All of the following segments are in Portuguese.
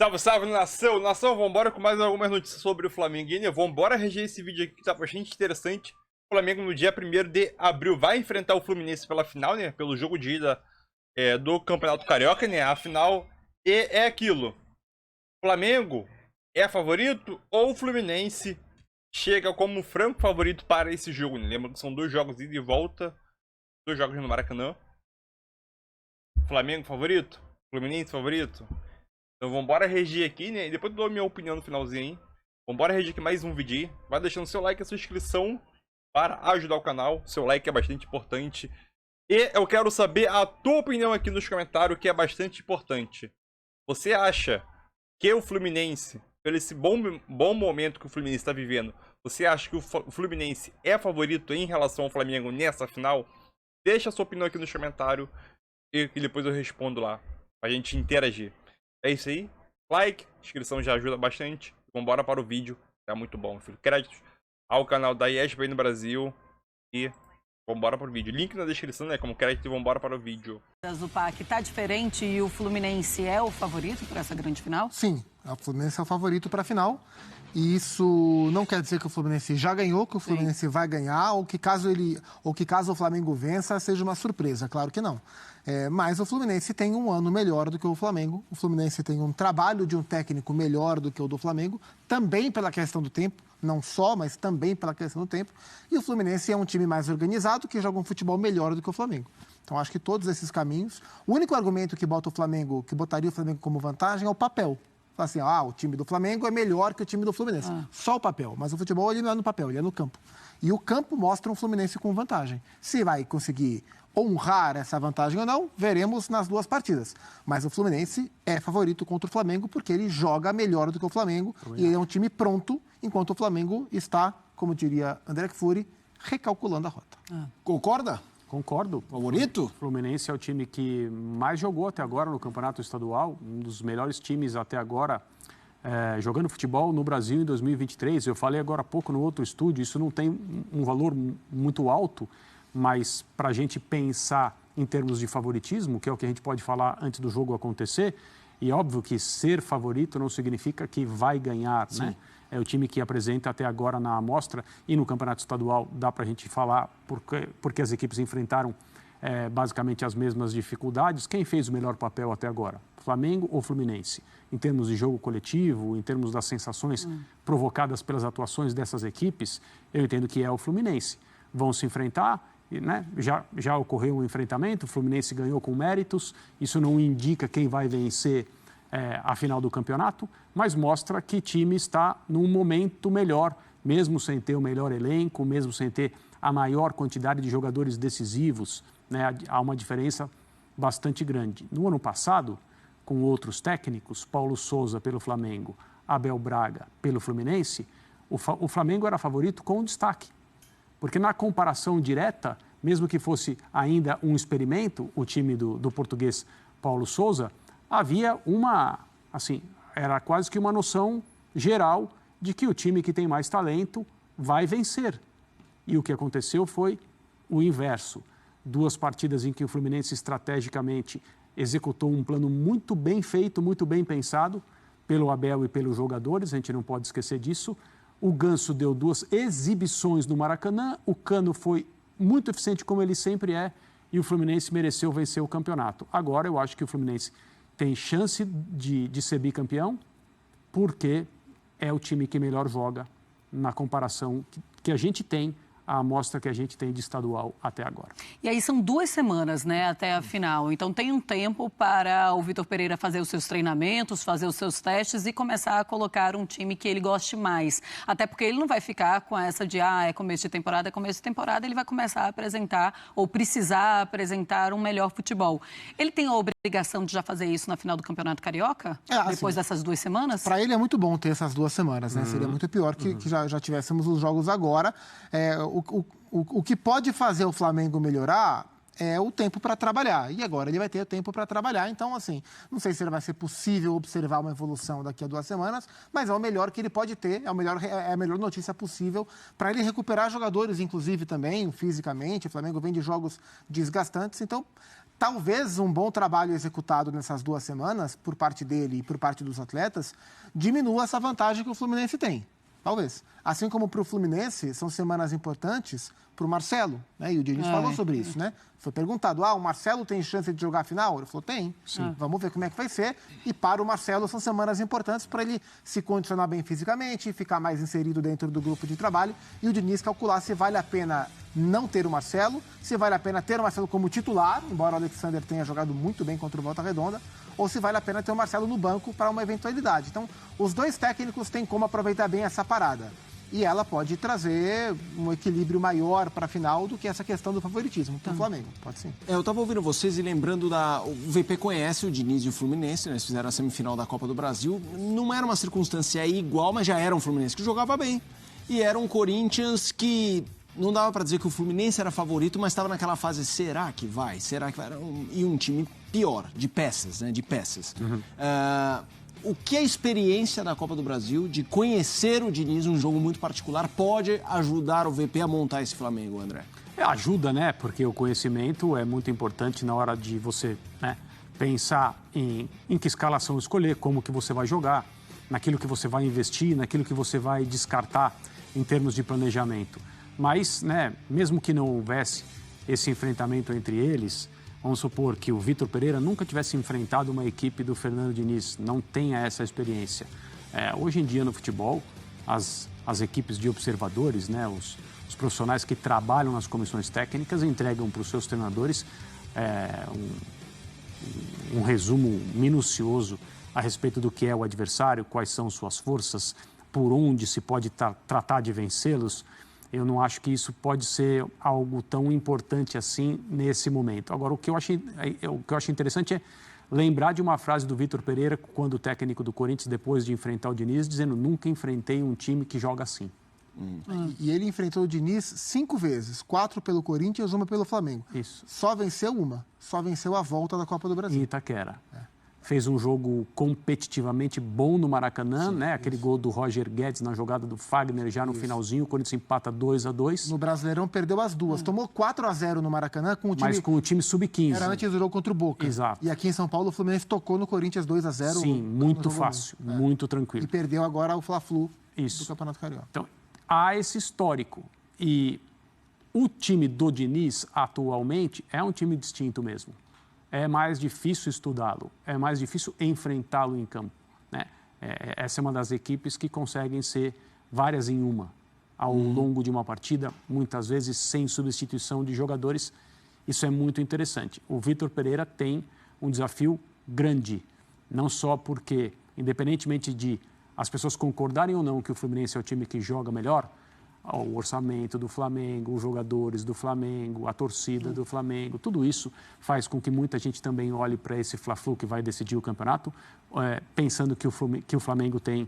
Salve, salve, nação! Nação, vambora com mais algumas notícias sobre o Flamengo. E vambora reger esse vídeo aqui que tá bastante interessante. O Flamengo no dia 1º de abril vai enfrentar o Fluminense pela final, né? Pelo jogo de ida do Campeonato Carioca, né? A final é aquilo. O Flamengo é favorito ou o Fluminense chega como franco favorito para esse jogo, né? Lembra que são dois jogos de ida e volta. Dois jogos no Maracanã. Flamengo favorito? Fluminense favorito? Então vambora reger aqui, né? E depois eu dou a minha opinião no finalzinho, hein? Vambora reger aqui mais um vídeo aí. Vai deixando seu like e a sua inscrição para ajudar o canal. Seu like é bastante importante. E eu quero saber a tua opinião aqui nos comentários, que é bastante importante. Você acha que o Fluminense, pelo esse bom momento que o Fluminense está vivendo, você acha que o Fluminense é favorito em relação ao Flamengo nessa final? Deixa a sua opinião aqui nos comentários e depois eu respondo lá, pra gente interagir. É isso aí. Like, inscrição já ajuda bastante. Vambora para o vídeo. É muito bom, filho. Créditos ao canal da ESPN no Brasil. E vambora para o vídeo. Link na descrição, né? Como crédito, e vambora para o vídeo. O PAC tá diferente e o Fluminense é o favorito para essa grande final? Sim, o Fluminense é o favorito para a final. E isso não quer dizer que o Fluminense já ganhou, que o Fluminense vai ganhar, ou que caso o Flamengo vença, seja uma surpresa. Claro que não. Mas o Fluminense tem um ano melhor do que o Flamengo. O Fluminense tem um trabalho de um técnico melhor do que o do Flamengo, também pela questão do tempo, não só, mas também pela questão do tempo. E o Fluminense é um time mais organizado, que joga um futebol melhor do que o Flamengo. Então, acho que todos esses caminhos... O único argumento que botaria o Flamengo como vantagem é o papel. Fala assim, o time do Flamengo é melhor que o time do Fluminense. Só o papel. Mas o futebol, ele não é no papel, ele é no campo. E o campo mostra um Fluminense com vantagem. Se vai conseguir honrar essa vantagem ou não, veremos nas duas partidas. Mas o Fluminense é favorito contra o Flamengo porque ele joga melhor do que o Flamengo e ele é um time pronto, enquanto o Flamengo está, como diria André Kfouri, recalculando a rota. Concorda? Concordo. Favorito? O Fluminense é o time que mais jogou até agora no Campeonato Estadual, um dos melhores times até agora jogando futebol no Brasil em 2023. Eu falei agora há pouco no outro estúdio, isso não tem um valor muito alto, mas para a gente pensar em termos de favoritismo, que é o que a gente pode falar antes do jogo acontecer, e é óbvio que ser favorito não significa que vai ganhar, né? É o time que apresenta até agora na amostra e no Campeonato Estadual dá para a gente falar porque as equipes enfrentaram basicamente as mesmas dificuldades. Quem fez o melhor papel até agora? Flamengo ou Fluminense? Em termos de jogo coletivo, em termos das sensações provocadas pelas atuações dessas equipes, eu entendo que é o Fluminense. Vão se enfrentar, né? Já ocorreu um enfrentamento, o Fluminense ganhou com méritos, isso não indica quem vai vencer a final do campeonato, mas mostra que o time está num momento melhor, mesmo sem ter o melhor elenco, mesmo sem ter a maior quantidade de jogadores decisivos, né? Há uma diferença bastante grande. No ano passado, com outros técnicos, Paulo Souza pelo Flamengo, Abel Braga pelo Fluminense, o Flamengo era favorito com destaque. Porque na comparação direta, mesmo que fosse ainda um experimento, o time do português Paulo Souza, havia era quase que uma noção geral de que o time que tem mais talento vai vencer. E o que aconteceu foi o inverso. 2 partidas em que o Fluminense estrategicamente executou um plano muito bem feito, muito bem pensado pelo Abel e pelos jogadores, a gente não pode esquecer disso. O Ganso deu 2 exibições no Maracanã, o Cano foi muito eficiente como ele sempre é e o Fluminense mereceu vencer o campeonato. Agora eu acho que o Fluminense tem chance de ser bicampeão porque é o time que melhor joga na comparação que a gente tem, a amostra que a gente tem de estadual até agora. E aí são 2 semanas, né, até a final. Então tem um tempo para o Vitor Pereira fazer os seus treinamentos, fazer os seus testes e começar a colocar um time que ele goste mais. Até porque ele não vai ficar com essa de, é começo de temporada, ele vai começar a apresentar ou precisar apresentar um melhor futebol. Ele tem a obrigação de já fazer isso na final do Campeonato Carioca? Depois dessas 2 semanas? Para ele é muito bom ter essas 2 semanas, né? Seria muito pior que já tivéssemos os jogos agora. O que pode fazer o Flamengo melhorar é o tempo para trabalhar. E agora ele vai ter tempo para trabalhar. Então, assim, não sei se vai ser possível observar uma evolução daqui a 2 semanas, mas é o melhor que ele pode ter, é a melhor notícia possível para ele recuperar jogadores, inclusive também, fisicamente. O Flamengo vem de jogos desgastantes. Então, talvez um bom trabalho executado nessas 2 semanas, por parte dele e por parte dos atletas, diminua essa vantagem que o Fluminense tem. Talvez. Assim como para o Fluminense, são semanas importantes para o Marcelo, né? E o Diniz falou sobre isso, né? Foi perguntado, o Marcelo tem chance de jogar a final? Ele falou, tem. Sim. Vamos ver como é que vai ser. E para o Marcelo, são semanas importantes para ele se condicionar bem fisicamente, ficar mais inserido dentro do grupo de trabalho. E o Diniz calcular se vale a pena não ter o Marcelo, se vale a pena ter o Marcelo como titular, embora o Alexander tenha jogado muito bem contra o Volta Redonda, ou se vale a pena ter o Marcelo no banco para uma eventualidade. Então, os 2 técnicos têm como aproveitar bem essa parada. E ela pode trazer um equilíbrio maior para a final do que essa questão do favoritismo para o Flamengo. Pode sim. Eu estava ouvindo vocês e lembrando o VP conhece o Diniz e o Fluminense, né? Eles fizeram a semifinal da Copa do Brasil. Não era uma circunstância igual, mas já era um Fluminense que jogava bem. E era um Corinthians que não dava para dizer que o Fluminense era favorito, mas estava naquela fase, será que vai? Será que vai? E um time pior, de peças, né? De peças. O que a experiência da Copa do Brasil, de conhecer o Diniz, um jogo muito particular, pode ajudar o VP a montar esse Flamengo, André? Ajuda, né? Porque o conhecimento é muito importante na hora de você, né, pensar em que escalação escolher, como que você vai jogar, naquilo que você vai investir, naquilo que você vai descartar em termos de planejamento. Mas, né, mesmo que não houvesse esse enfrentamento entre eles, vamos supor que o Vitor Pereira nunca tivesse enfrentado uma equipe do Fernando Diniz, não tenha essa experiência. Hoje em dia no futebol, as equipes de observadores, né, os profissionais que trabalham nas comissões técnicas entregam para os seus treinadores um resumo minucioso a respeito do que é o adversário, quais são suas forças, por onde se pode tratar de vencê-los. Eu não acho que isso pode ser algo tão importante assim nesse momento. Agora, o que eu acho interessante é lembrar de uma frase do Vitor Pereira, quando o técnico do Corinthians, depois de enfrentar o Diniz, dizendo: nunca enfrentei um time que joga assim. E ele enfrentou o Diniz 5 vezes, 4 pelo Corinthians, 1 pelo Flamengo. Isso. Só venceu uma, só venceu a volta da Copa do Brasil. Em Itaquera. Fez um jogo competitivamente bom no Maracanã, né? Aquele gol do Roger Guedes na jogada do Fagner já no finalzinho, o Corinthians empata 2-2. No Brasileirão perdeu as 2, tomou 4-0 no Maracanã com o time... Mas com o time sub-15. Era antes do jogo contra o Boca. Exato. E aqui em São Paulo o Fluminense tocou no Corinthians 2-0. Sim, muito fácil, muito tranquilo. E perdeu agora o Fla-Flu do Campeonato Carioca. Então, há esse histórico. E o time do Diniz, atualmente, é um time distinto mesmo. É mais difícil estudá-lo, é mais difícil enfrentá-lo em campo, né? Essa é uma das equipes que conseguem ser várias em uma, ao longo de uma partida, muitas vezes sem substituição de jogadores. Isso é muito interessante. O Vitor Pereira tem um desafio grande, não só porque, independentemente de as pessoas concordarem ou não que o Fluminense é o time que joga melhor, o orçamento do Flamengo, os jogadores do Flamengo, a torcida do Flamengo, tudo isso faz com que muita gente também olhe para esse Fla-Flu que vai decidir o campeonato, pensando que o Flamengo tem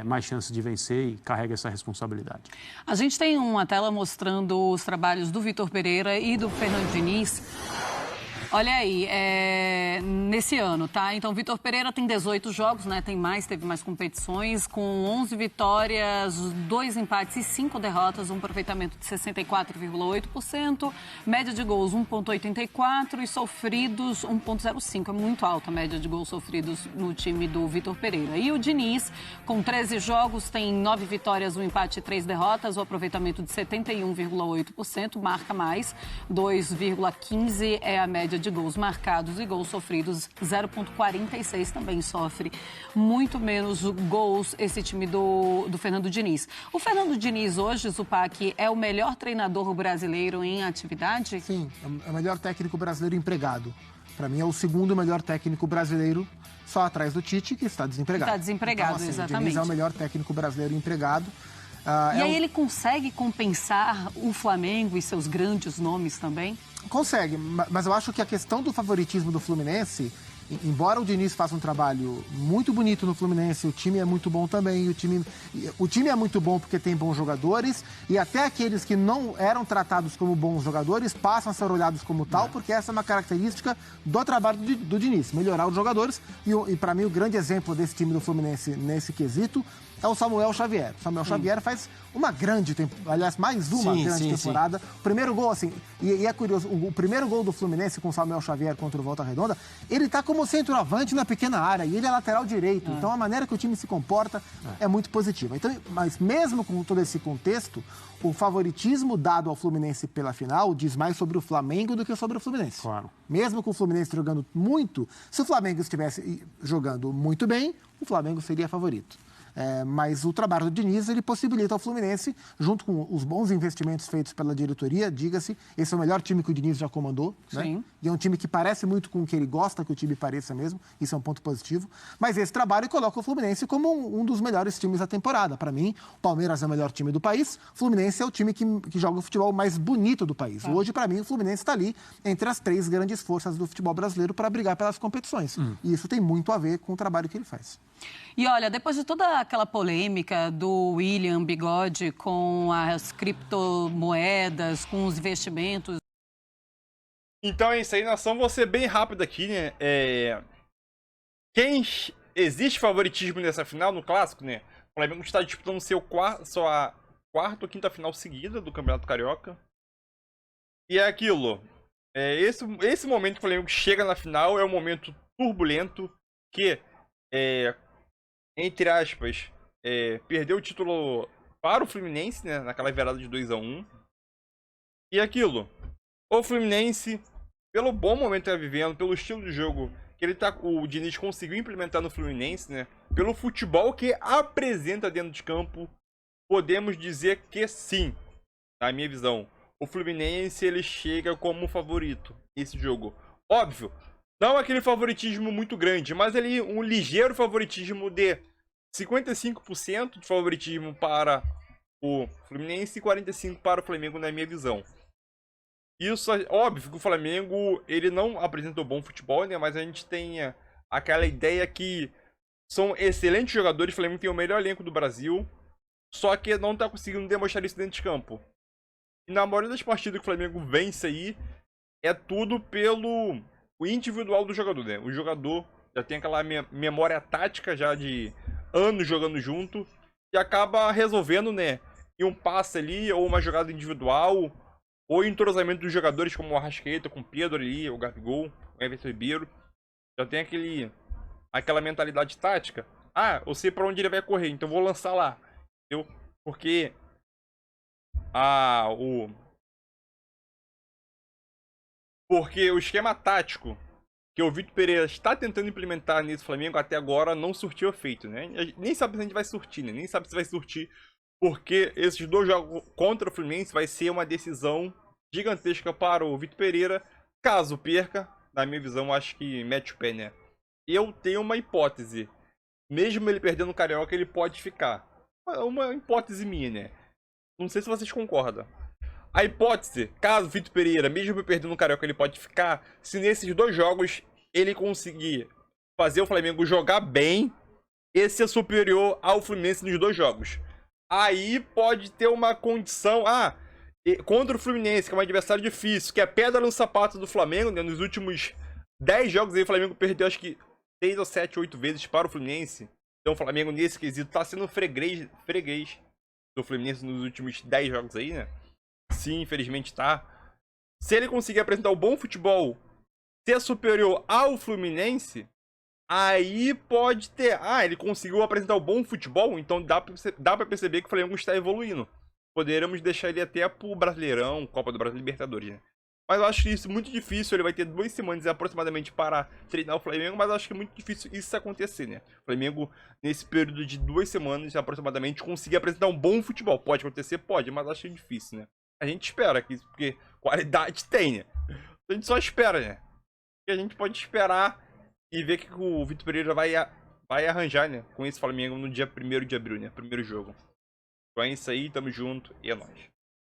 mais chances de vencer e carrega essa responsabilidade. A gente tem uma tela mostrando os trabalhos do Vitor Pereira e do Fernando Diniz. Olha aí, nesse ano, tá? Então, Vitor Pereira tem 18 jogos, né? Teve mais competições, com 11 vitórias, 2 empates e 5 derrotas, um aproveitamento de 64,8%, média de gols 1,84 e sofridos 1,05. É muito alta a média de gols sofridos no time do Vitor Pereira. E o Diniz, com 13 jogos, tem 9 vitórias, 1 empate e 3 derrotas, o aproveitamento de 71,8%, marca mais, 2,15 é a média de gols marcados e gols sofridos, 0,46, também sofre muito menos gols esse time do Fernando Diniz. O Fernando Diniz hoje, Zupac, é o melhor treinador brasileiro em atividade? Sim, é o melhor técnico brasileiro empregado. Para mim é o segundo melhor técnico brasileiro, só atrás do Tite, que está desempregado. Está desempregado, então, assim, exatamente. O Diniz é o melhor técnico brasileiro empregado. E aí ele consegue compensar o Flamengo e seus grandes nomes também? Consegue, mas eu acho que a questão do favoritismo do Fluminense, embora o Diniz faça um trabalho muito bonito no Fluminense, o time é muito bom também, o time é muito bom porque tem bons jogadores, e até aqueles que não eram tratados como bons jogadores passam a ser olhados como tal, porque essa é uma característica do trabalho do Diniz, melhorar os jogadores, e para mim o grande exemplo desse time do Fluminense nesse quesito é o Samuel Xavier. O Samuel Xavier faz uma grande temporada, aliás, mais uma grande temporada. O primeiro gol, assim, e é curioso, o primeiro gol do Fluminense com o Samuel Xavier contra o Volta Redonda, ele tá como centroavante na pequena área, e ele é lateral direito. Então a maneira que o time se comporta é muito positiva. Então, mas mesmo com todo esse contexto, o favoritismo dado ao Fluminense pela final diz mais sobre o Flamengo do que sobre o Fluminense. Claro. Mesmo com o Fluminense jogando muito, se o Flamengo estivesse jogando muito bem, o Flamengo seria favorito. Mas o trabalho do Diniz, ele possibilita ao Fluminense, junto com os bons investimentos feitos pela diretoria, diga-se, esse é o melhor time que o Diniz já comandou, né? E é um time que parece muito com o que ele gosta que o time pareça mesmo, isso é um ponto positivo, mas esse trabalho coloca o Fluminense como um dos melhores times da temporada. Para mim, o Palmeiras é o melhor time do país, o Fluminense é o time que joga o futebol mais bonito do país. Hoje, para mim, o Fluminense está ali entre as 3 grandes forças do futebol brasileiro para brigar pelas competições. E isso tem muito a ver com o trabalho que ele faz. E olha, depois de toda aquela polêmica do William Bigode com as criptomoedas, com os investimentos... Então é isso aí, nação. Vou ser bem rápido aqui, né? Existe favoritismo nessa final, no Clássico, né? O Flamengo está disputando sua quarta ou quinta final seguida do Campeonato Carioca. E é aquilo. Esse momento que o Flamengo chega na final é um momento turbulento que... entre aspas, perdeu o título para o Fluminense, né, naquela virada de 2-1. E aquilo, o Fluminense, pelo bom momento que está vivendo, pelo estilo de jogo que o Diniz conseguiu implementar no Fluminense, né, pelo futebol que apresenta dentro de campo, podemos dizer que sim, na minha visão, o Fluminense ele chega como favorito nesse jogo. Óbvio, não aquele favoritismo muito grande, mas ali um ligeiro favoritismo de 55% de favoritismo para o Fluminense e 45% para o Flamengo, na minha visão. Isso, óbvio que o Flamengo ele não apresentou bom futebol, né? Mas a gente tem aquela ideia que são excelentes jogadores, o Flamengo tem o melhor elenco do Brasil, só que não está conseguindo demonstrar isso dentro de campo. E na maioria das partidas que o Flamengo vence aí, é tudo pelo... o individual do jogador, né? O jogador já tem aquela memória tática já de anos jogando junto e acaba resolvendo, né? Em um passe ali, ou uma jogada individual, ou entrosamento dos jogadores como o Arrascaeta, com o Pedro ali, o Gabigol, o Everton Ribeiro. Já tem aquela mentalidade tática. Ah, eu sei pra onde ele vai correr, então vou lançar lá. Entendeu? Porque o esquema tático que o Vitor Pereira está tentando implementar nesse Flamengo até agora não surtiu efeito, né? Nem sabe se a gente vai surtir, né? Nem sabe se vai surtir, porque esses 2 jogos contra o Fluminense vai ser uma decisão gigantesca para o Vitor Pereira. Caso perca, na minha visão, acho que mete o pé, né? Eu tenho uma hipótese. Mesmo ele perdendo o Carioca, ele pode ficar. Uma hipótese minha, né? Não sei se vocês concordam. A hipótese, caso o Vitor Pereira, mesmo perdendo o Carioca, ele pode ficar, se nesses 2 jogos ele conseguir fazer o Flamengo jogar bem, esse é superior ao Fluminense nos 2 jogos. Aí pode ter uma condição, contra o Fluminense, que é um adversário difícil, que é pedra no sapato do Flamengo, né? Nos últimos 10 jogos aí o Flamengo perdeu acho que 6 ou 7, 8 vezes para o Fluminense. Então o Flamengo nesse quesito tá sendo freguês do Fluminense nos últimos 10 jogos aí, né? Sim, infelizmente tá. Se ele conseguir apresentar um bom futebol, ser superior ao Fluminense, aí pode ter... ele conseguiu apresentar um bom futebol, então dá pra perceber que o Flamengo está evoluindo. Poderíamos deixar ele até pro Brasileirão, Copa do Brasil, Libertadores, né? Mas eu acho isso muito difícil, ele vai ter 2 semanas aproximadamente para treinar o Flamengo, mas eu acho que é muito difícil isso acontecer, né? O Flamengo, nesse período de 2 semanas aproximadamente, conseguir apresentar um bom futebol. Pode acontecer? Pode, mas eu acho difícil, né? A gente espera que isso, porque qualidade tem, né? A gente só espera, né? E a gente pode esperar e ver que o Vitor Pereira vai arranjar, né? Com esse Flamengo no dia 1º de abril, né? Primeiro jogo. Então é isso aí, tamo junto e é nóis.